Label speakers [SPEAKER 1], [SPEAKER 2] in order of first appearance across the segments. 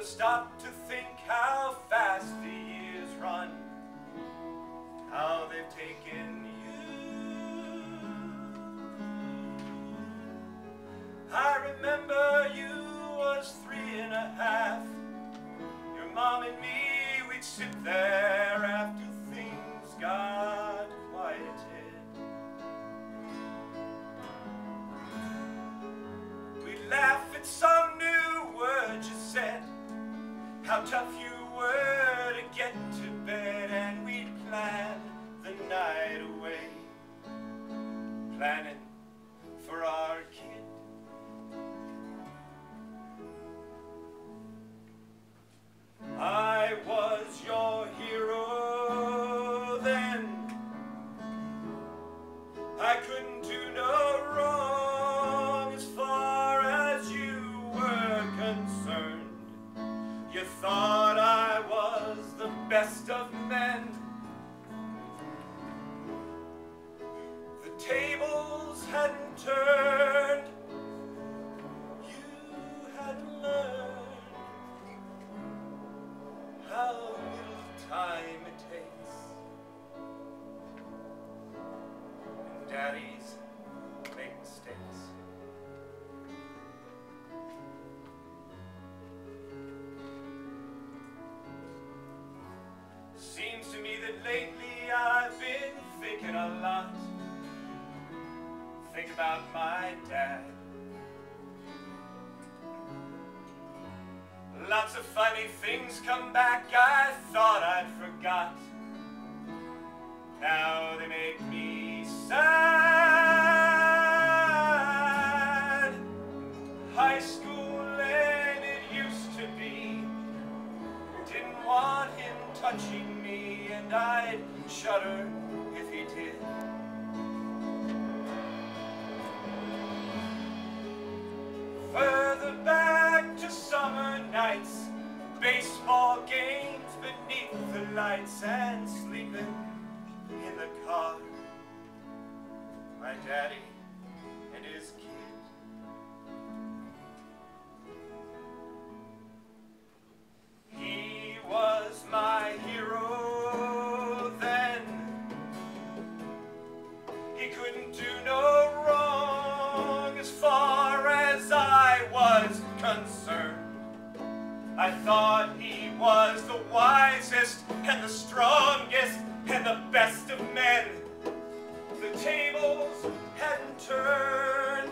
[SPEAKER 1] stop to think how fast the years run, how they've taken you. I remember you was 3.5. Your mom and me, we'd sit there after things got quieted. We'd laugh at some new words you said, how tough you were to get to bed, and we'd plan the night away, planning for our kid. I was your hero then. I couldn't do no wrong as far as you were concerned. You thought I was the best of men. The tables hadn't turned. You hadn't learned how little time it takes. And daddies make mistakes. Seems to me that lately I've been thinking a lot. Think about my dad. Lots of funny things come back I thought I'd forgot. Now they make me sad. High school and it used to be. Didn't want him touching me, and I'd shudder if he did. Further back to summer nights, baseball games beneath the lights, and sleeping in the car. My daddy and his kid. He was my hero then. He couldn't do no wrong as far as I was concerned. I thought he was the wisest and the strongest and the best of men. The tables hadn't turned.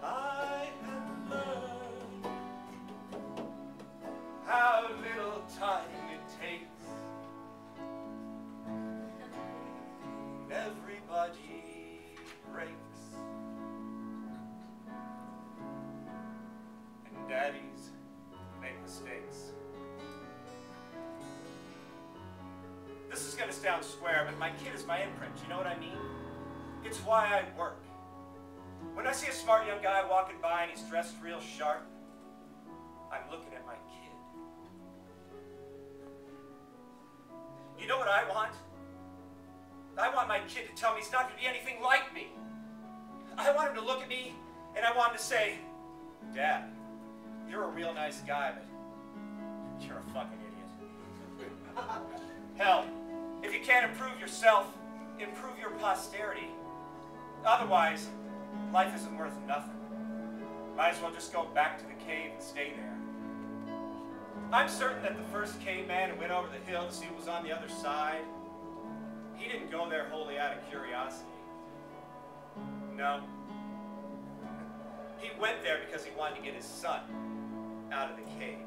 [SPEAKER 1] I had learned how little time it takes. Everybody breaks. And daddies make mistakes. This is going to sound square, but my kid is my imprint. You know what I mean? It's why I work. When I see a smart young guy walking by and he's dressed real sharp, I'm looking at my kid. You know what I want? I want my kid to tell me he's not going to be anything like me. I want him to look at me and I want him to say, Dad, you're a real nice guy, but you're a fucking idiot. Hell, if you can't improve yourself, improve your posterity. Otherwise, life isn't worth nothing. Might as well just go back to the cave and stay there. I'm certain that the first caveman who went over the hill to see what was on the other side, he didn't go there wholly out of curiosity. No. He went there because he wanted to get his son out of the cave.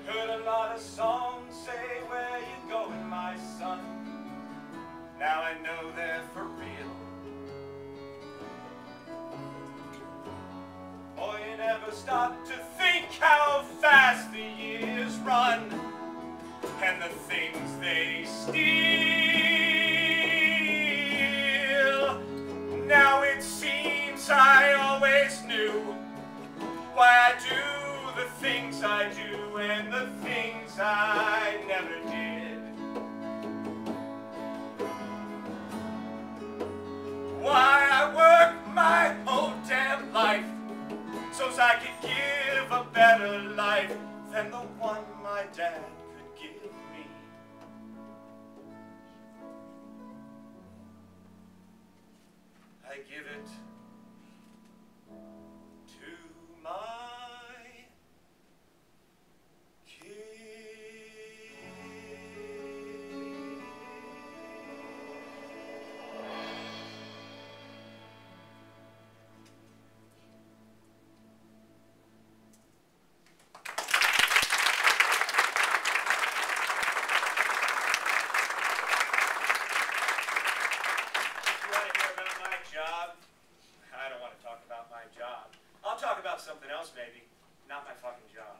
[SPEAKER 1] Heard a lot of songs say, where you going, my son? Now I know they're for real. Oh, you never stop to think how fast the years run, and the things they steal. Now it seems I always knew why I do the things I do and the things I never did. Why I work my man could give me. I give it to my kid. I'll talk about something else, maybe. Not my fucking job.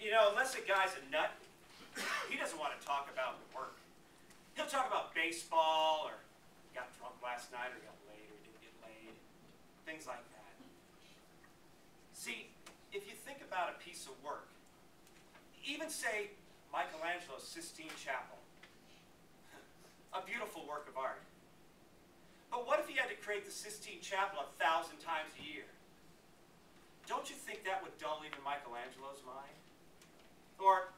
[SPEAKER 1] You know, unless a guy's a nut, he doesn't want to talk about work. He'll talk about baseball, or got drunk last night, or got laid, or didn't get laid. Things like that. See, if you think about a piece of work, even say Michelangelo's Sistine Chapel, a beautiful work of art. But what if he had to create the Sistine Chapel 1,000 times a year? Don't you think that would dull even Michelangelo's mind? Or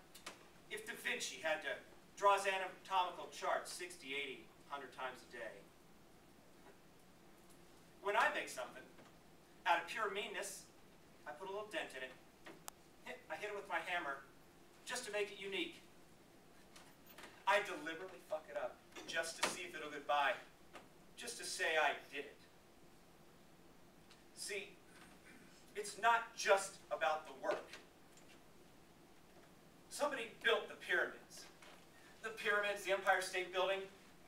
[SPEAKER 1] if Da Vinci had to draw his anatomical charts 60, 80, 100 times a day? When I make something, out of pure meanness, I put a little dent in it. I hit it with my hammer, just to make it unique. I deliberately fuck it up, just to see if it'll get by. Just to say I did it. See, it's not just about the work. Somebody built the pyramids. The pyramids, the Empire State Building,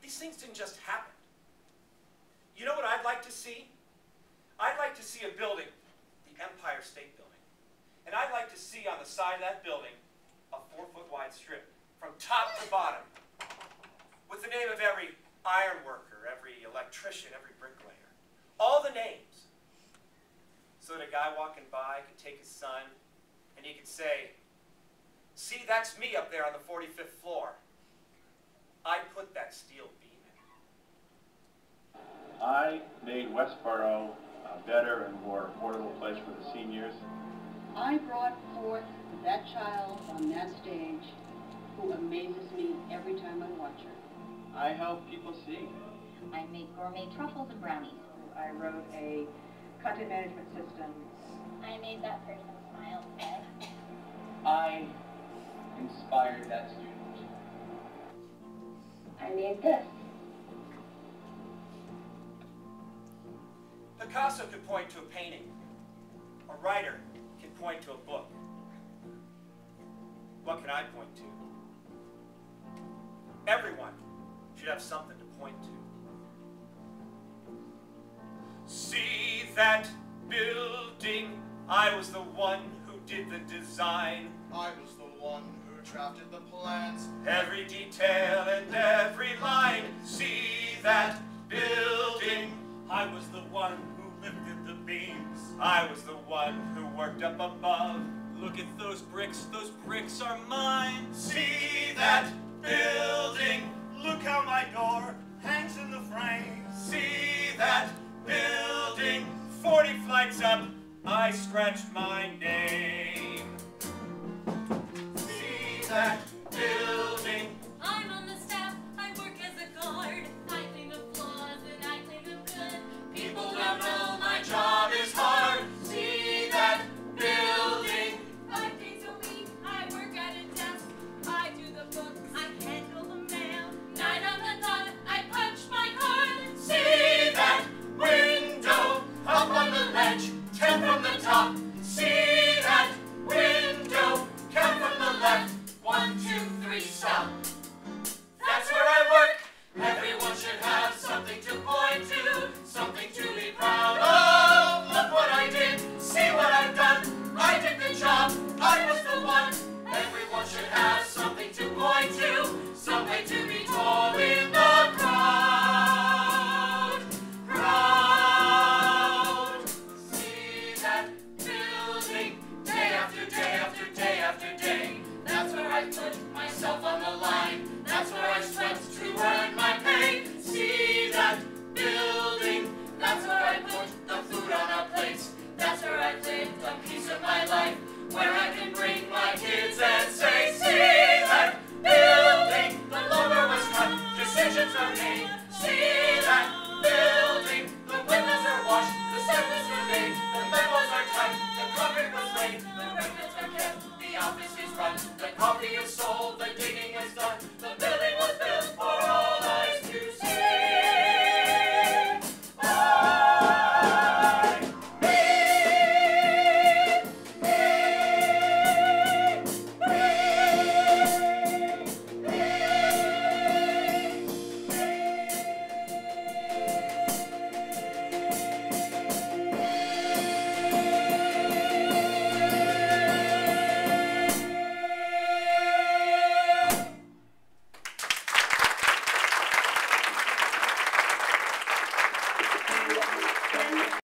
[SPEAKER 1] these things didn't just happen. You know what I'd like to see? I'd like to see a building, the Empire State Building, and I'd like to see on the side of that building a 4-foot wide strip from top to bottom with the name of every iron worker, every electrician, every bricklayer. All the names. So that a guy walking by could take his son and he could say, see, that's me up there on the 45th floor. I put that steel beam in.
[SPEAKER 2] I made Westborough a better and more affordable place for the seniors.
[SPEAKER 3] I brought forth that child on that stage who amazes me every time I watch her.
[SPEAKER 2] I help people see.
[SPEAKER 4] I made gourmet truffles and brownies.
[SPEAKER 3] I wrote a content management system.
[SPEAKER 4] I made that person smile today.
[SPEAKER 5] I inspired that student.
[SPEAKER 4] I made this.
[SPEAKER 1] Picasso could point to a painting. A writer can point to a book. What can I point to? Everyone should have something to point to. See that building? I was the one who did the design.
[SPEAKER 6] I was the one who drafted the plans.
[SPEAKER 1] Every detail and every line. See that building? I was the one who lifted the beams. I was the one who worked up above. Look at those bricks are mine. See that building? Look how my door hangs in the frame. See that building? 40 flights up, I scratched my name. See that building?
[SPEAKER 7] I'm on the staff, I work as a guard. I clean the floors and I clean them good. People don't know my job is hard. See that building? 5 days a week, I work at a desk. I do the books, I handle the mail. Night on the dot, I punch my card.
[SPEAKER 1] See that window? Up on the ledge, 10 from the top. See that window? Count from the left, 1, 2, 3, stop. That's where I work. Everyone should have something to point to, something to be proud of. Look what I did, see what I've done. I did the job, I was the one. Everyone should have something to point to, something to be told in the crowd. Crowd. See that building, day after day after day after day. That's where I put myself on the line. That's where I sweat to earn my pay. See that building? That's where I put the food on our plates. That's where I lived a piece of my life.